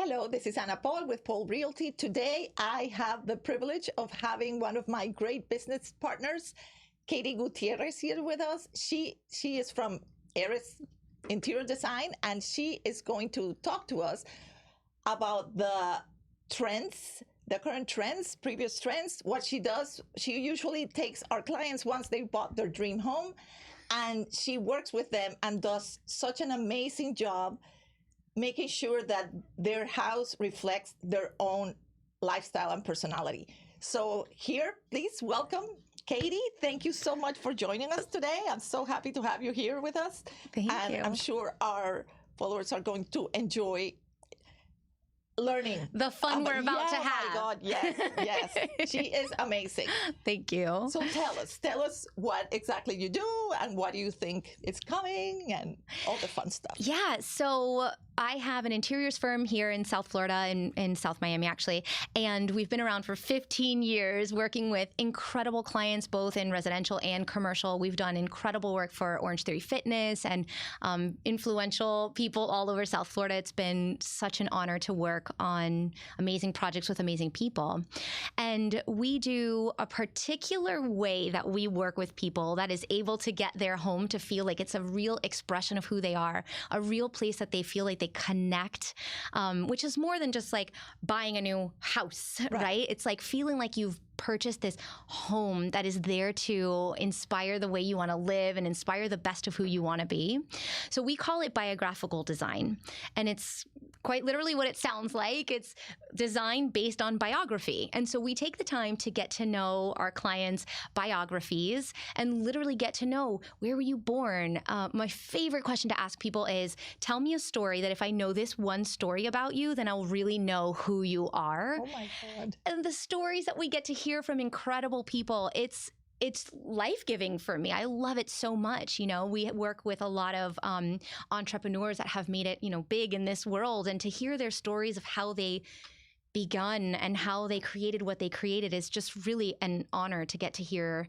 Hello, this is Anna Pol with Pol Realty. Today, I have the privilege of having one of my great business partners, Katie Gutierrez, here with us. She is from Errez Interior Design, and she is going to talk to us about the trends, the current trends, previous trends. What she does, she usually takes our clients once they bought their dream home, and she works with them and does such an amazing job making sure that their house reflects their own lifestyle and personality. So here, please welcome Katie. Thank you so much for joining us today. I'm so happy to have you here with us. Thank you. I'm sure our followers are going to enjoy learning. The fun we're about to have. Oh my God, yes, yes. She is amazing. Thank you. So tell us what exactly you do and what do you think is coming and all the fun stuff. Yeah, so I have an interiors firm here in South Florida, in South Miami, actually. And we've been around for 15 years working with incredible clients, both in residential and commercial. We've done incredible work for Orange Theory Fitness and influential people all over South Florida. It's been such an honor to work on amazing projects with amazing people. And we do a particular way that we work with people that is able to get their home to feel like it's a real expression of who they are, a real place that they feel like they connect, which is more than just like buying a new house, right? It's like feeling like you've purchased this home that is there to inspire the way you want to live and inspire the best of who you want to be. So we call it biographical design. And it's quite literally what it sounds like. It's design based on biography. And so we take the time to get to know our clients' biographies and literally get to know, where were you born? My favorite question to ask people is, tell me a story that if I know this one story about you, then I'll really know who you are. Oh my God. And the stories that we get to hear from incredible people, it's life-giving for me. I love it so much. You know, we work with a lot of entrepreneurs that have made it, big in this world, and to hear their stories of how they begun and how they created what they created is just really an honor to get to hear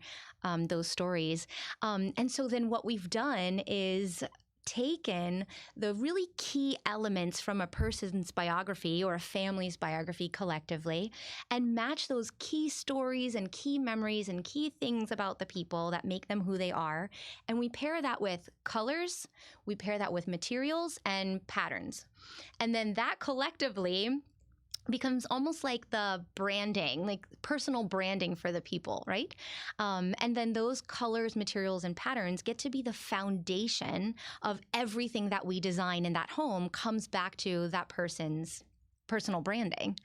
those stories. And so then what we've done is taken the really key elements from a person's biography or a family's biography collectively and match those key stories and key memories and key things about the people that make them who they are. And we pair that with colors, we pair that with materials and patterns. And then that collectively becomes almost like the branding, like personal branding for the people, right? And then those colors, materials, and patterns get to be the foundation of everything that we design in that home comes back to that person's personal branding.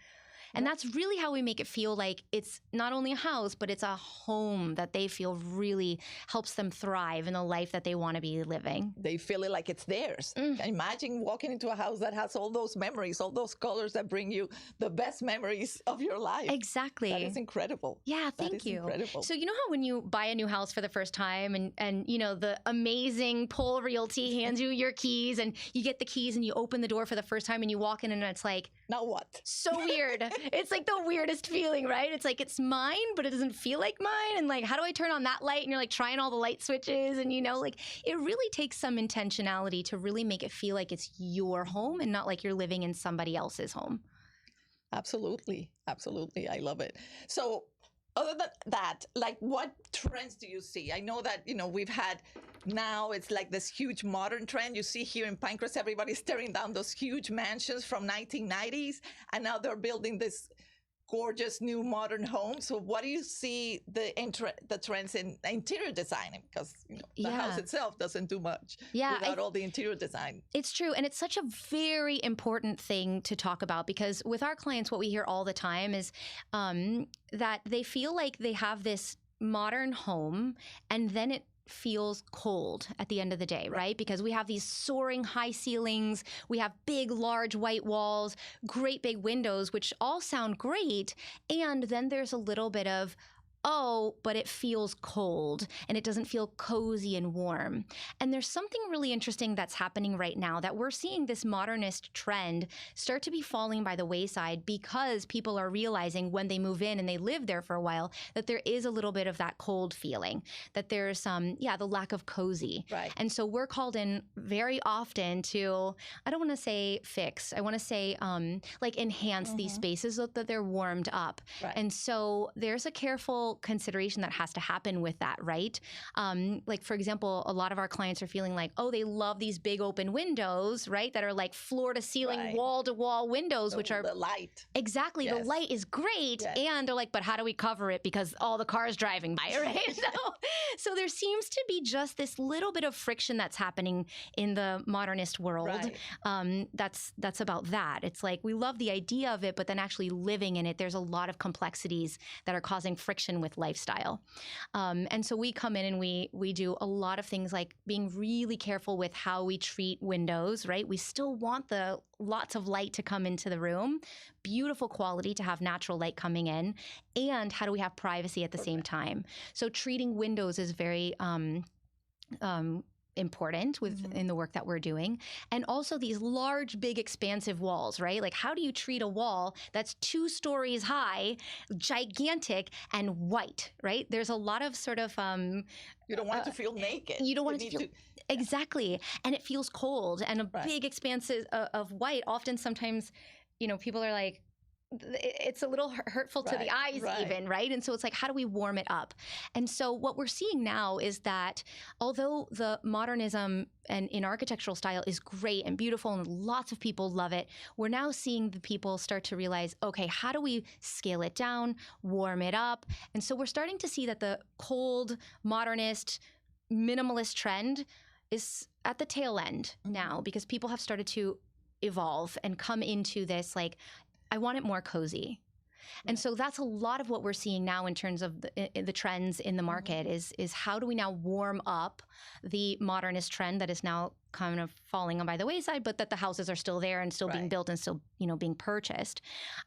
And that's really how we make it feel like it's not only a house, but it's a home that they feel really helps them thrive in the life that they want to be living. They feel it like it's theirs. Imagine walking into a house that has all those memories, all those colors that bring you the best memories of your life. Exactly. That is incredible. Yeah, thank you. Incredible. So you know how when you buy a new house for the first time and the amazing Pol Realty hands you your keys and you get the keys and you open the door for the first time and you walk in and it's like, now what? So weird. It's like the weirdest feeling, right? It's like it's mine, but it doesn't feel like mine. And like, how do I turn on that light? And you're like trying all the light switches and like it really takes some intentionality to really make it feel like it's your home and not like you're living in somebody else's home. Absolutely. Absolutely. I love it. So other than that, like what trends do you see? I know that, we've had now it's like this huge modern trend. You see here in Pinecrest, everybody's tearing down those huge mansions from 1990s. And now they're building this gorgeous new modern home. So what do you see the trends in interior design? Because the house itself doesn't do much without all the interior design. It's true. And it's such a very important thing to talk about because with our clients, what we hear all the time is that they feel like they have this modern home and then it feels cold at the end of the day, right? Because we have these soaring high ceilings, we have big, large white walls, great big windows, which all sound great. And then there's a little bit of oh, but it feels cold and it doesn't feel cozy and warm. And there's something really interesting that's happening right now that we're seeing this modernist trend start to be falling by the wayside because people are realizing when they move in and they live there for a while that there is a little bit of that cold feeling, that there's the lack of cozy. Right. And so we're called in very often to, I don't want to say fix, I want to say like enhance these spaces so that they're warmed up. Right. And so there's a careful consideration that has to happen with that, right? Like, for example, a lot of our clients are feeling like, oh, they love these big open windows, right? That are like floor to ceiling, wall to wall windows, which are the light. Exactly. Yes. The light is great. Yes. And they're like, but how do we cover it? Because all the cars driving by, right? So there seems to be just this little bit of friction that's happening in the modernist world. Right. That's about that. It's like, we love the idea of it, but then actually living in it, there's a lot of complexities that are causing friction with lifestyle. And so we come in and we do a lot of things like being really careful with how we treat windows, right? We still want the lots of light to come into the room, beautiful quality to have natural light coming in, and how do we have privacy at the same time? So treating windows is very important in the work that we're doing. And also these large, big, expansive walls, right? Like, how do you treat a wall that's 2 stories high, gigantic, and white, right? There's a lot of sort of you don't want it to feel naked. You don't want it to feel exactly, and it feels cold. And a big expanse of white. Often, sometimes, people are like, it's a little hurtful to the eyes even, right? And so it's like, how do we warm it up? And so what we're seeing now is that although the modernism and in architectural style is great and beautiful and lots of people love it, we're now seeing the people start to realize, okay, how do we scale it down, warm it up? And so we're starting to see that the cold, modernist, minimalist trend is at the tail end now, because people have started to evolve and come into this, like, I want it more cozy. And so that's a lot of what we're seeing now in terms of the trends in the market is how do we now warm up the modernist trend that is now kind of falling by the wayside, but that the houses are still there and still being built and still, being purchased.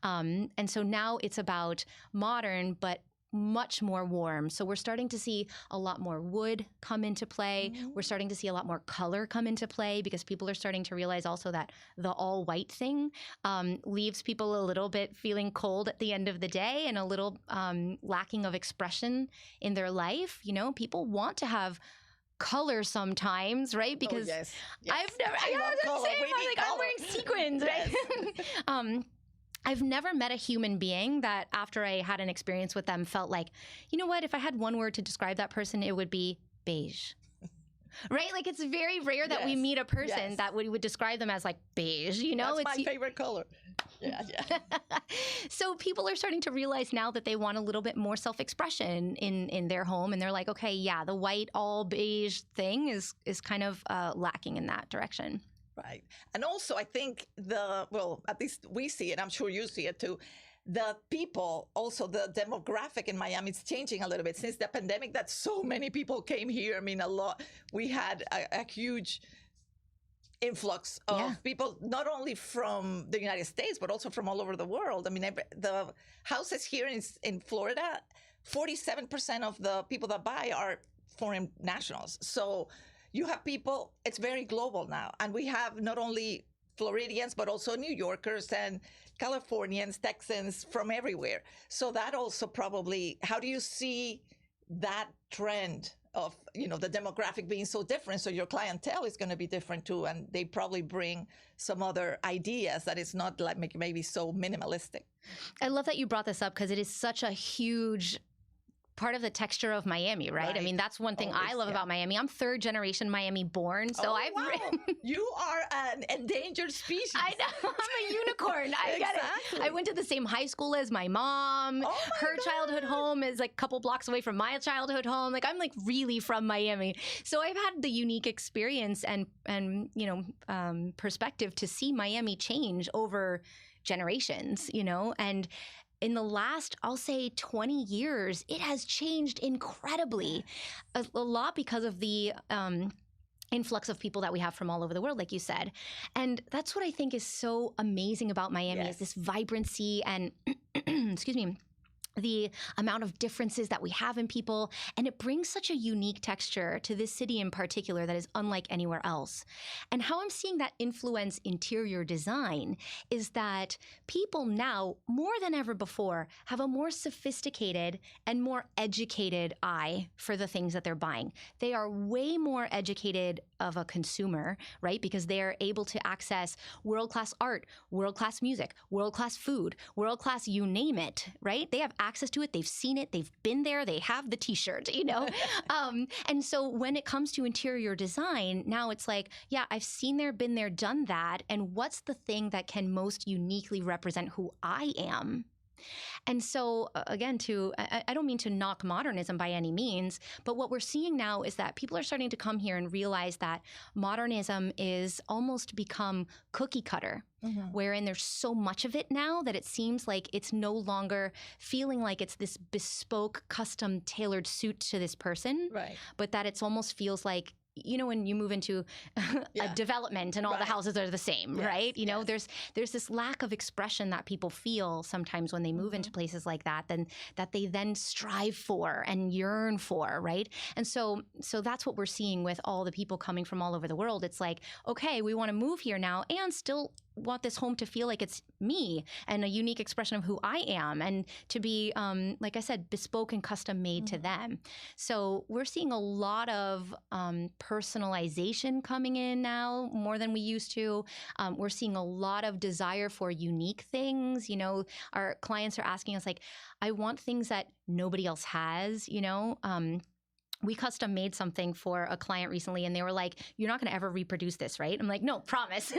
And so now it's about modern, but much more warm. So we're starting to see a lot more wood come into play. We're starting to see a lot more color come into play because people are starting to realize also that the all white thing leaves people a little bit feeling cold at the end of the day and a little lacking of expression in their life. People want to have color sometimes, right? Because I've never, I'm wearing sequins, right? I've never met a human being that after I had an experience with them felt like, you know what, if I had one word to describe that person, it would be beige. Right? Like, it's very rare that we meet a person that we would describe them as like beige, That's my favorite color. Yeah. So people are starting to realize now that they want a little bit more self-expression in their home. And they're like, okay, the white all beige thing is kind of lacking in that direction. Right. And also, I think at least we see it, I'm sure you see it too, the people, also the demographic in Miami is changing a little bit since the pandemic, that so many people came here. I mean, we had a huge influx of people, not only from the United States, but also from all over the world. I mean, the houses here in Florida, 47% of the people that buy are foreign nationals. So you have people, it's very global now. And we have not only Floridians, but also New Yorkers and Californians, Texans from everywhere. So that also probably, how do you see that trend of, the demographic being so different? So your clientele is going to be different too. And they probably bring some other ideas that is not like maybe so minimalistic. I love that you brought this up because it is such a huge part of the texture of Miami, right? I mean, that's one thing I love about Miami. I'm 3rd generation Miami born, so You are an endangered species. I know. I'm a unicorn. I get it. I went to the same high school as my mom. Her childhood home is like a couple blocks away from my childhood home. Like, I'm like really from Miami. So I've had the unique experience and perspective to see Miami change over generations, and in the last, I'll say 20 years, it has changed incredibly. A lot because of the influx of people that we have from all over the world, like you said. And that's what I think is so amazing about Miami is this vibrancy and, excuse me, the amount of differences that we have in people, and it brings such a unique texture to this city in particular that is unlike anywhere else. And how I'm seeing that influence interior design is that people now, more than ever before, have a more sophisticated and more educated eye for the things that they're buying. They are way more educated of a consumer, right? Because they're able to access world-class art, world-class music, world-class food, world-class you name it, right? They have access to it. They've seen it. They've been there. They have the t-shirt, you know? And so when it comes to interior design, now it's like, yeah, I've seen there, been there, done that. And what's the thing that can most uniquely represent who I am? And so, again, I don't mean to knock modernism by any means, but what we're seeing now is that people are starting to come here and realize that modernism is almost become cookie cutter, wherein there's so much of it now that it seems like it's no longer feeling like it's this bespoke, custom, tailored suit to this person, but that it's almost feels like, you know, when you move into a development and all the houses are the same, right? You know, there's this lack of expression that people feel sometimes when they move into places like that, that they then strive for and yearn for, right? And so that's what we're seeing with all the people coming from all over the world. It's like, okay, we want to move here now and still want this home to feel like it's me and a unique expression of who I am, and to be, like I said, bespoke and custom made to them. So we're seeing a lot of personalization coming in now more than we used to. We're seeing a lot of desire for unique things. You know, our clients are asking us like, I want things that nobody else has, you know? We custom made something for a client recently and they were like, you're not going to ever reproduce this, right? I'm like, no, promise.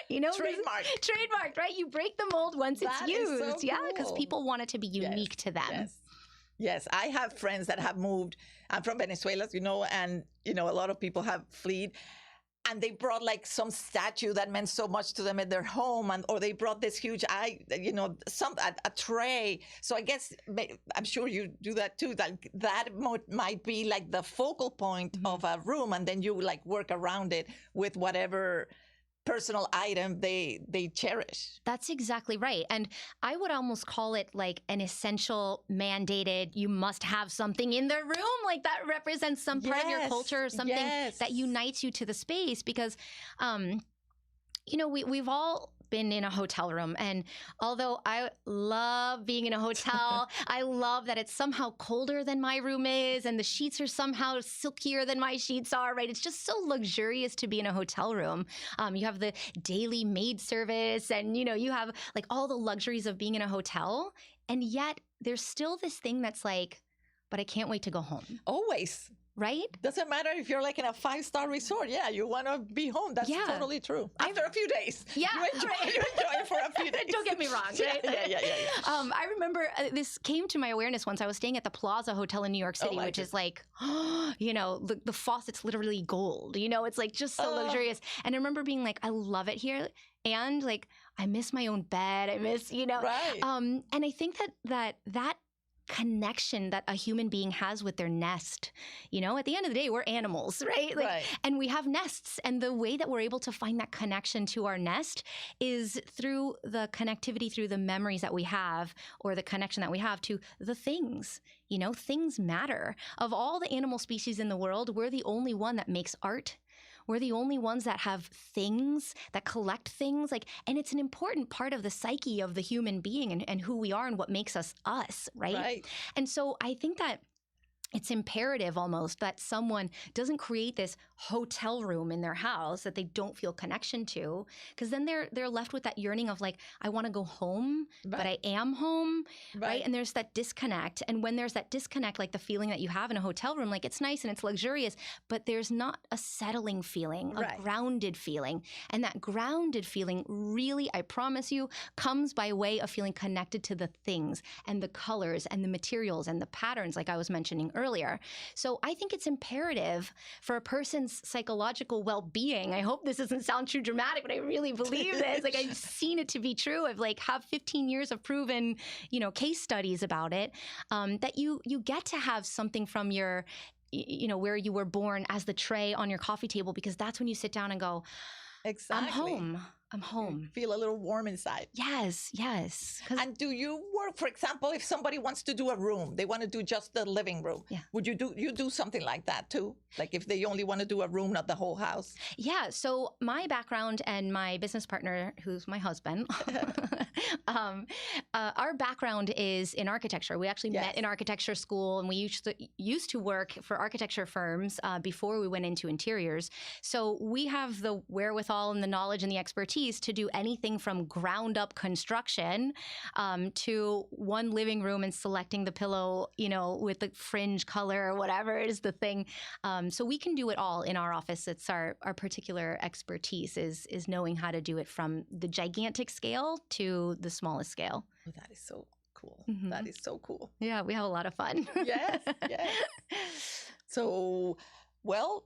You know, trademarked, right? You break the mold once it's used. So yeah, because people want it to be unique to them. Yes, I have friends that have moved. I'm from Venezuela, you know, and, you know, a lot of people have fled. And they brought like some statue that meant so much to them at their home, or they brought this huge, a tray. So I guess, I'm sure you do that too. That might be like the focal point of a room, and then you like work around it with whatever personal item they cherish. That's exactly right. And I would almost call it like an essential mandated, you must have something in the room like that represents some part of your culture or something that unites you to the space. Because, you know, we've all been in a hotel room, and although I love being in a hotel, I love that it's somehow colder than my room is, and the sheets are somehow silkier than my sheets are, right? It's just so luxurious to be in a hotel room. You have the daily maid service, and you know, you have like all the luxuries of being in a hotel, and yet there's still this thing that's like, but I can't wait to go home. Always. Right? Doesn't matter if you're like in a 5-star resort. Yeah, you want to be home. That's totally true. After a few days. Yeah. You enjoy it for a few days. Don't get me wrong. Right? Yeah. I remember this came to my awareness once. I was staying at the Plaza Hotel in New York City, which is like, you know, the faucet's literally gold. You know, it's like just so luxurious. And I remember being like, I love it here. And like, I miss my own bed. I miss, you know. Right. And I think that connection that a human being has with their nest. You know, at the end of the day, we're animals, right? Like, and we have nests. And the way that we're able to find that connection to our nest is through the connectivity, through the memories that we have, or the connection that we have to the things. You know, things matter. Of all the animal species in the world, we're the only one that makes art. We're the only ones that have things, that collect things, like, and it's an important part of the psyche of the human being and who we are and what makes us us, right? And so I think that it's imperative almost that someone doesn't create this hotel room in their house that they don't feel connection to, because then they're left with that yearning of like, I want to go home, but I am home, right? And there's that disconnect. And when there's that disconnect, like the feeling that you have in a hotel room, like it's nice and it's luxurious, but there's not a settling feeling, a grounded feeling. And that grounded feeling really, I promise you, comes by way of feeling connected to the things and the colors and the materials and the patterns, like I was mentioning earlier. So I think it's imperative for a person's psychological well-being. I hope this doesn't sound too dramatic, but I really believe this. Like I've seen it to be true. I've like have 15 years of proven, you know, case studies about it, that you get to have something from your, you know, where you were born as the tray on your coffee table, because that's when you sit down and go, I'm home. I'm home. Feel a little warm inside. Yes, yes. And do you work, for example, if somebody wants to do a room, they want to do just the living room. Yeah. Would you do something like that too? Like if they only want to do a room, not the whole house? Yeah. So my background and my business partner, who's my husband, our background is in architecture. We actually met in architecture school, and we used to work for architecture firms before we went into interiors. So we have the wherewithal and the knowledge and the expertise to do anything from ground up construction to one living room and selecting the pillow, with the fringe color or whatever is the thing. So we can do it all in our office. It's our particular expertise is knowing how to do it from the gigantic scale to the smallest scale. Oh, that is so cool. Mm-hmm. That is so cool. Yeah, we have a lot of fun. Yes, yes. So, well,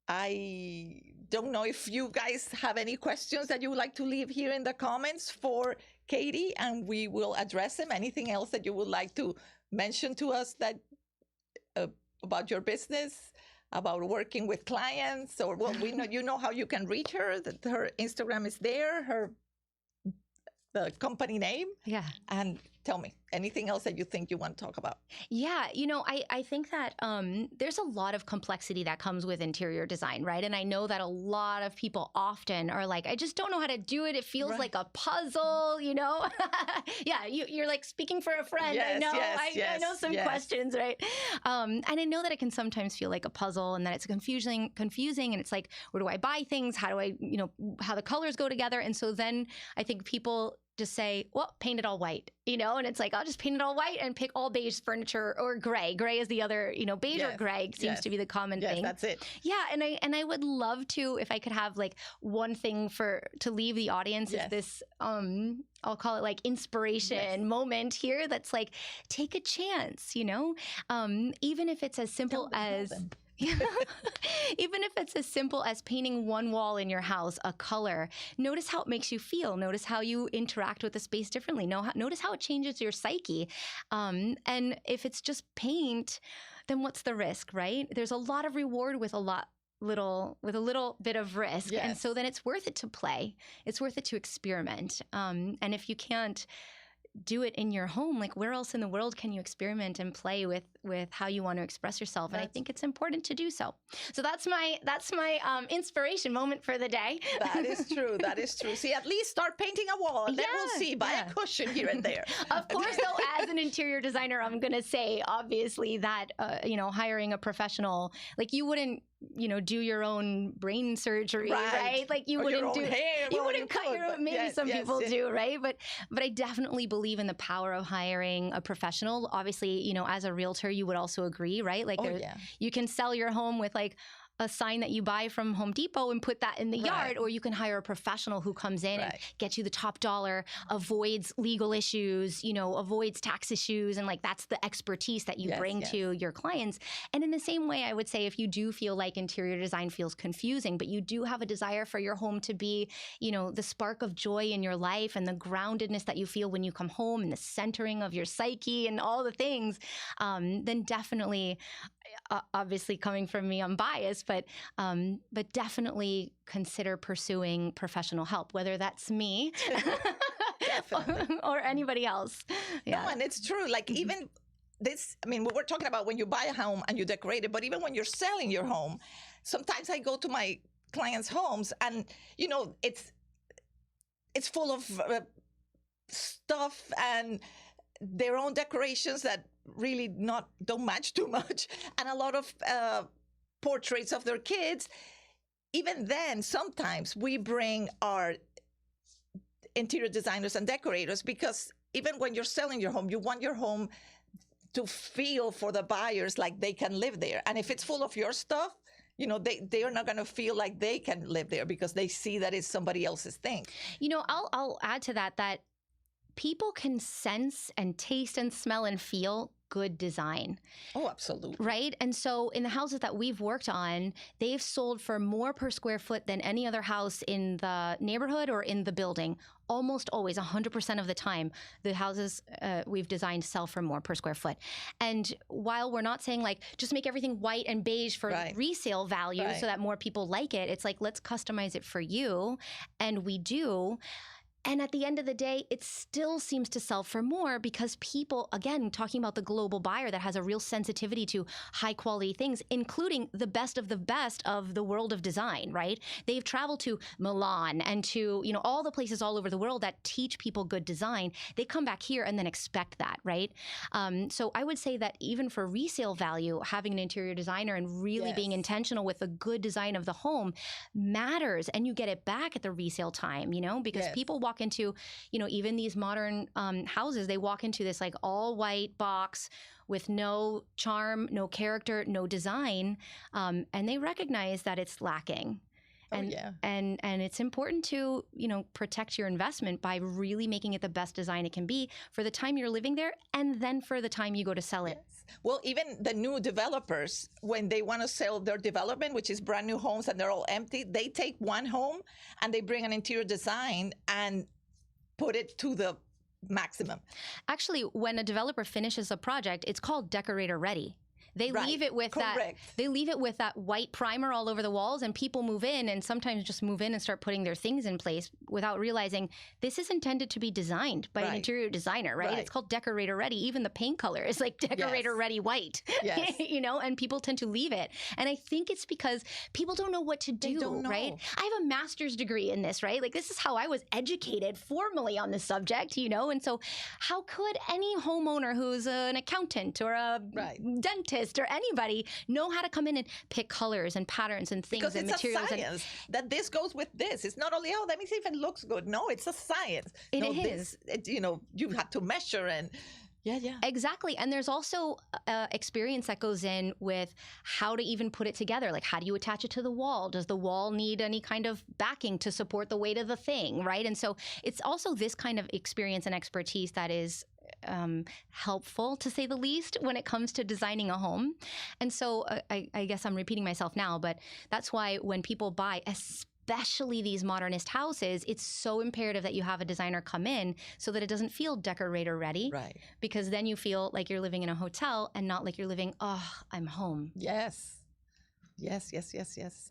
I don't know if you guys have any questions that you would like to leave here in the comments for Katie, and we will address them. Anything else that you would like to mention to us that about your business, about working with clients, or we know how you can reach her. That her Instagram is there, the company name. Yeah. And tell me anything else that you think you want to talk about. Yeah, I think that there's a lot of complexity that comes with interior design, right? And I know that a lot of people often are like, I just don't know how to do it. It feels like a puzzle, Yeah, you're like speaking for a friend. Yes, I know. yes, I know some questions, right? And I know that it can sometimes feel like a puzzle, and that it's confusing, and it's like, where do I buy things? How do I, how the colors go together? And so then I think people just say, well, paint it all white, and it's like, I'll just paint it all white and pick all beige furniture or gray. Gray is the other, beige or gray seems to be the common thing. That's it. Yeah. And I would love to, if I could have like one thing to leave the audience is this, I'll call it like inspiration moment here. That's like, take a chance, even if it's as simple as... Even if it's as simple as painting one wall in your house a color, notice how it makes you feel. Notice how you interact with the space differently. Notice how it changes your psyche. And if it's just paint, then what's the risk, right? There's a lot of reward with a little bit of risk. Yes. And so then it's worth it to play. It's worth it to experiment. And if you can't do it in your home, like where else in the world can you experiment and play with how you want to express yourself? And I think it's important to do so. So that's my inspiration moment for the day. That is true. That is true. See, at least start painting a wall, and then we'll see. Buy a cushion here and there. Of course, though, as an interior designer, I'm going to say, obviously, that hiring a professional, like you wouldn't do your own brain surgery, right? Like you wouldn't do hair. You wouldn't cut your own. Maybe some people do, right? But I definitely believe in the power of hiring a professional. Obviously, as a realtor, you would also agree, right? Like you can sell your home with like a sign that you buy from Home Depot and put that in the yard, or you can hire a professional who comes in and gets you the top dollar, avoids legal issues, avoids tax issues. And like, that's the expertise that you bring to your clients. And in the same way, I would say, if you do feel like interior design feels confusing, but you do have a desire for your home to be, the spark of joy in your life and the groundedness that you feel when you come home and the centering of your psyche and all the things, then definitely, obviously coming from me, I'm biased, but definitely consider pursuing professional help, whether that's me or anybody else. Yeah. No, and it's true. Like even this, we were talking about when you buy a home and you decorate it, but even when you're selling your home, sometimes I go to my clients' homes and, it's full of stuff and their own decorations that really don't match too much, and a lot of portraits of their kids. Even then, sometimes we bring our interior designers and decorators, because even when you're selling your home, you want your home to feel for the buyers like they can live there. And if it's full of your stuff, they are not going to feel like they can live there because they see that it's somebody else's thing. I'll add to that people can sense and taste and smell and feel good design. Oh, absolutely. Right? And so in the houses that we've worked on, they've sold for more per square foot than any other house in the neighborhood or in the building. Almost always, 100% of the time, the houses we've designed sell for more per square foot. And while we're not saying like, just make everything white and beige for resale value so that more people like it, it's like, let's customize it for you. And we do. And at the end of the day, it still seems to sell for more because people, again, talking about the global buyer that has a real sensitivity to high quality things, including the best of the world of design, right? They've traveled to Milan and to, all the places all over the world that teach people good design. They come back here and then expect that, right? So I would say that even for resale value, having an interior designer and really being intentional with the good design of the home matters. And you get it back at the resale time, because people walk into, even these modern houses, they walk into this like all white box with no charm, no character, no design, and they recognize that it's lacking. And it's important to, protect your investment by really making it the best design it can be for the time you're living there and then for the time you go to sell it. Yes. Well, even the new developers, when they want to sell their development, which is brand new homes and they're all empty, they take one home and they bring an interior design and put it to the maximum. Actually, when a developer finishes a project, it's called decorator ready. They leave it with that white primer all over the walls, and people move in and sometimes just move in and start putting their things in place without realizing this is intended to be designed by an interior designer, right? It's called decorator ready. Even the paint color is like decorator ready white, and people tend to leave it. And I think it's because people don't know what to do, right? I have a master's degree in this, right? Like this is how I was educated formally on the subject, and so how could any homeowner who's an accountant or a dentist or anybody know how to come in and pick colors and patterns and things and materials? Because it's a science that this goes with this. It's not only, let me see if it looks good. No, it's a science. It is. You have to measure and exactly. And there's also experience that goes in with how to even put it together. Like, how do you attach it to the wall? Does the wall need any kind of backing to support the weight of the thing, right? And so it's also this kind of experience and expertise that is helpful, to say the least, when it comes to designing a home. And so I guess I'm repeating myself now, but that's why when people buy, especially these modernist houses, it's so imperative that you have a designer come in so that it doesn't feel decorator ready. Right. Because then you feel like you're living in a hotel and not like you're living, I'm home. Yes. Yes,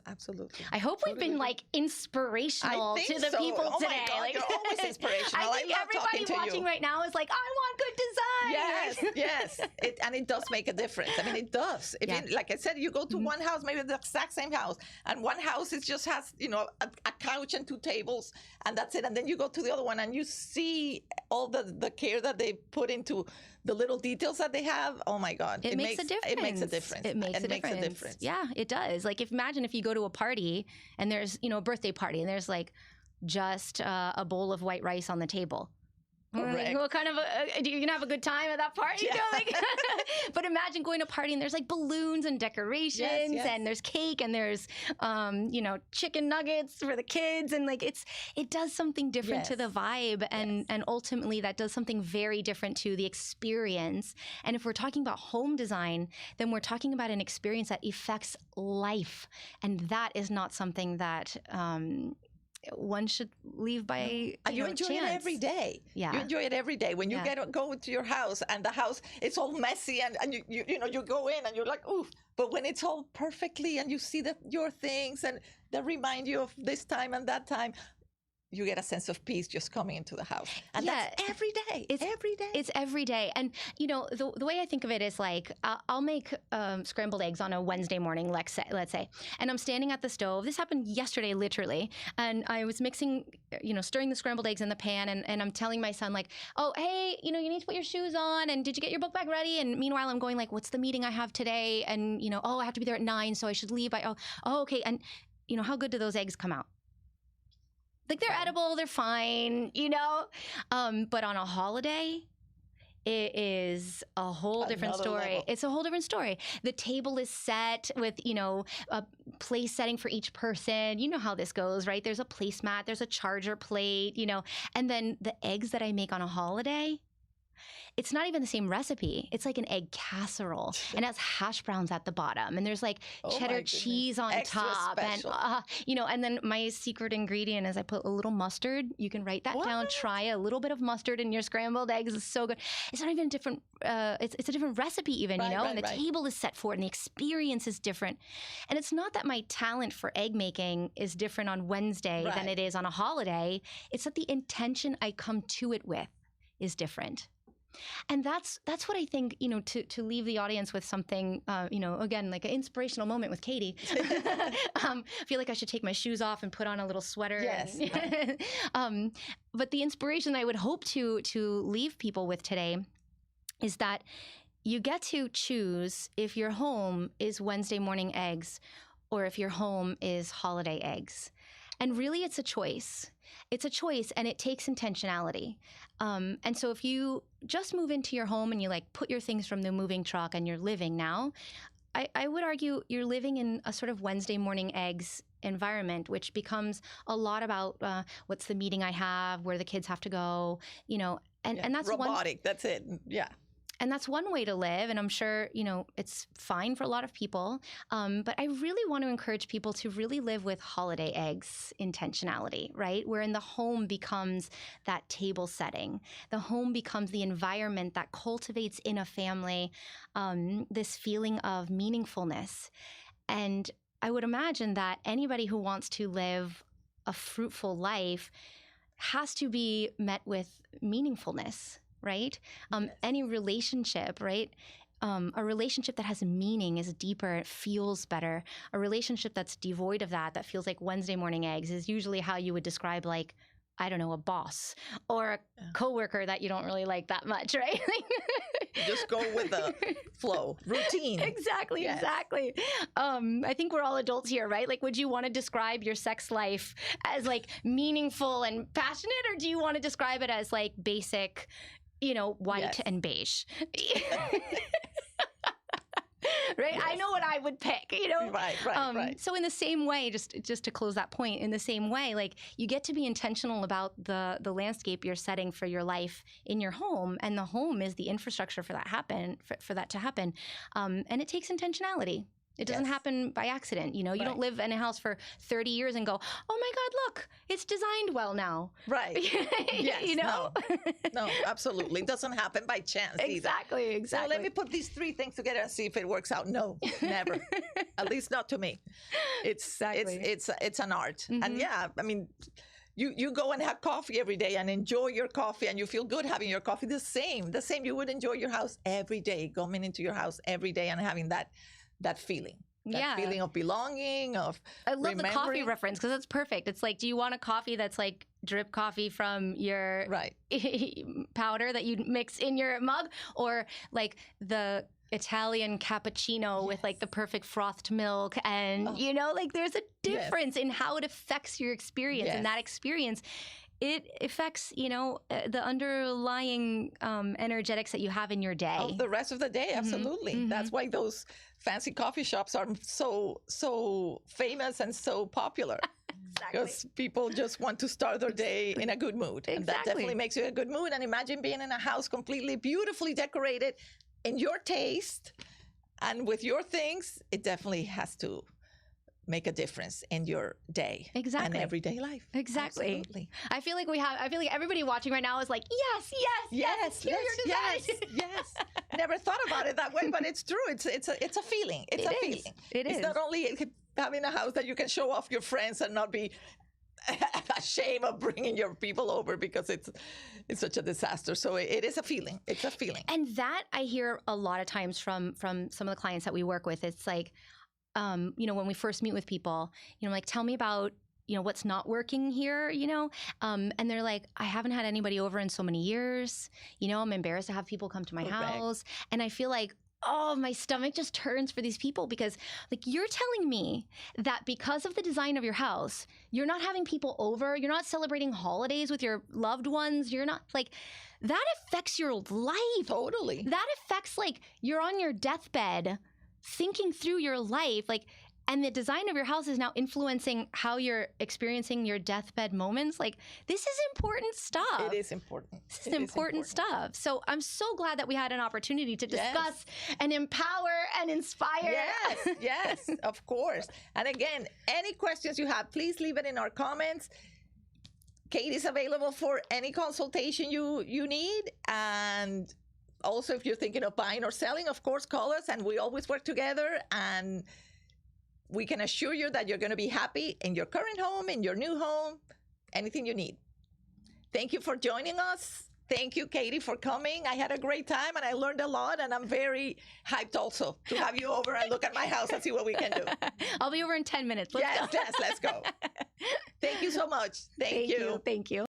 absolutely. I hope we've been like inspirational to the people today. My God, like, you're always inspirational. I think everybody watching right now is like, I want good design. Yes. It does make a difference. I mean, it does. Like I said, you go to one house, maybe the exact same house, and one house it just has a couch and two tables, and that's it. And then you go to the other one, and you see all the care that they put into the little details that they have. Oh my God, it makes a difference. It makes a difference. It makes a difference. Yeah, it does. Like, imagine if you go to a party and there's a birthday party and there's like just a bowl of white rice on the table. Correct. What kind of you're gonna have a good time at that party? But imagine going to a party and there's like balloons and decorations and there's cake and there's chicken nuggets for the kids, and like it does something different to the vibe, and ultimately that does something very different to the experience. And if we're talking about home design, then we're talking about an experience that affects life, and that is not something that one should leave by you enjoy chance. it every day. Yeah, you enjoy it every day. When you go to your house and the house it's all messy and you go in and you're like, ooh. But when it's all perfectly and you see your things and that remind you of this time and that time, you get a sense of peace just coming into the house. And that's every day. It's every day. It's every day. And, the way I think of it is like, I'll make scrambled eggs on a Wednesday morning, let's say, and I'm standing at the stove. This happened yesterday, literally. And I was mixing, stirring the scrambled eggs in the pan. And I'm telling my son, like, oh, hey, you need to put your shoes on. And did you get your book bag ready? And meanwhile, I'm going like, what's the meeting I have today? And, I have to be there at 9, so I should leave by, okay. And, how good do those eggs come out? Like, they're edible, they're fine, but on a holiday, it is a whole different story. Level. It's a whole different story. The table is set with, a place setting for each person. You know how this goes, right? There's a placemat, there's a charger plate, and then the eggs that I make on a holiday, it's not even the same recipe. It's like an egg casserole and it has hash browns at the bottom. And there's like cheddar cheese on Extra top. special. And, and then my secret ingredient is I put a little mustard. You can write that down. Try a little bit of mustard in your scrambled eggs. It's so good. It's not even a different, it's a different recipe even, and the table is set for it and the experience is different. And it's not that my talent for egg making is different on Wednesday than it is on a holiday. It's that the intention I come to it with is different. And that's what I think, to leave the audience with something, again, like an inspirational moment with Katie. I feel like I should take my shoes off and put on a little sweater. Yes. But the inspiration I would hope to leave people with today is that you get to choose if your home is Wednesday morning eggs or if your home is holiday eggs. And really, it's a choice. It's a choice, and it takes intentionality. And so if you just move into your home and you put your things from the moving truck and you're living now, I would argue you're living in a sort of Wednesday morning eggs environment, which becomes a lot about what's the meeting I have, where the kids have to go, and that's robotic. That's it. Yeah. And that's one way to live. And I'm sure, it's fine for a lot of people. But I really want to encourage people to really live with holiday eggs intentionality, right? Wherein the home becomes that table setting. The home becomes the environment that cultivates in a family this feeling of meaningfulness. And I would imagine that anybody who wants to live a fruitful life has to be met with meaningfulness. Right? Any relationship, right? A relationship that has meaning is deeper, it feels better. A relationship that's devoid of that feels like Wednesday morning eggs is usually how you would describe a boss or a coworker that you don't really like that much, right? Just go with the flow, routine. Exactly. I think we're all adults here, right? Would you want to describe your sex life as meaningful and passionate, or do you want to describe it as basic, white and beige? Right? I know what I would pick, Right. So in the same way, just to close that point, in the same way, you get to be intentional about the landscape you're setting for your life in your home, and the home is the infrastructure for that to happen. And it takes intentionality. It doesn't happen by accident. You don't live in a house for 30 years and go, oh my God, look, it's designed well now. Right. Yes. No, absolutely. It doesn't happen by chance Exactly. either. So let me put these three things together and see if it works out. No, never. At least not to me. It's an art. Mm-hmm. And you go and have coffee every day and enjoy your coffee, and you feel good having your coffee. The same you would enjoy your house every day, coming into your house every day and having that feeling. That feeling of belonging, of I love the coffee reference because that's perfect. It's do you want a coffee that's drip coffee from your powder that you mix in your mug, or the Italian cappuccino with the perfect frothed milk, and there's a difference in how it affects your experience, and that experience, it affects, the underlying energetics that you have in your day. Of the rest of the day, absolutely. Mm-hmm. That's why those fancy coffee shops are so famous and so popular. Exactly. Because people just want to start their day in a good mood. Exactly. And that definitely makes you a good mood. And imagine being in a house completely beautifully decorated in your taste and with your things. It definitely has to make a difference in your day and everyday life. Exactly. Absolutely. I feel like everybody watching right now is yes, Never thought about it that way, but it's true. It's a feeling. It's a feeling. It's not only having a house that you can show off your friends and not be ashamed of bringing your people over because it's such a disaster. So it is a feeling. It's a feeling. And that I hear a lot of times from some of the clients that we work with. It's when we first meet with people, tell me about, what's not working here, and they're I haven't had anybody over in so many years, I'm embarrassed to have people come to my house. And I feel my stomach just turns for these people because you're telling me that because of the design of your house, you're not having people over, you're not celebrating holidays with your loved ones, you're not that affects your life. Totally. That affects you're on your deathbed thinking through your life, and the design of your house is now influencing how you're experiencing your deathbed moments. Like, this is important stuff. It is important. This is important stuff. So I'm so glad that we had an opportunity to discuss and empower and inspire. Yes, of course. And again, any questions you have, please leave it in our comments. Katie's available for any consultation you need. And also, if you're thinking of buying or selling, of course, call us, and we always work together. And we can assure you that you're going to be happy in your current home, in your new home, anything you need. Thank you for joining us. Thank you, Katie, for coming. I had a great time, and I learned a lot, and I'm very hyped also to have you over and look at my house and see what we can do. I'll be over in 10 minutes. Let's go. Let's go. Thank you so much. Thank you. Thank you.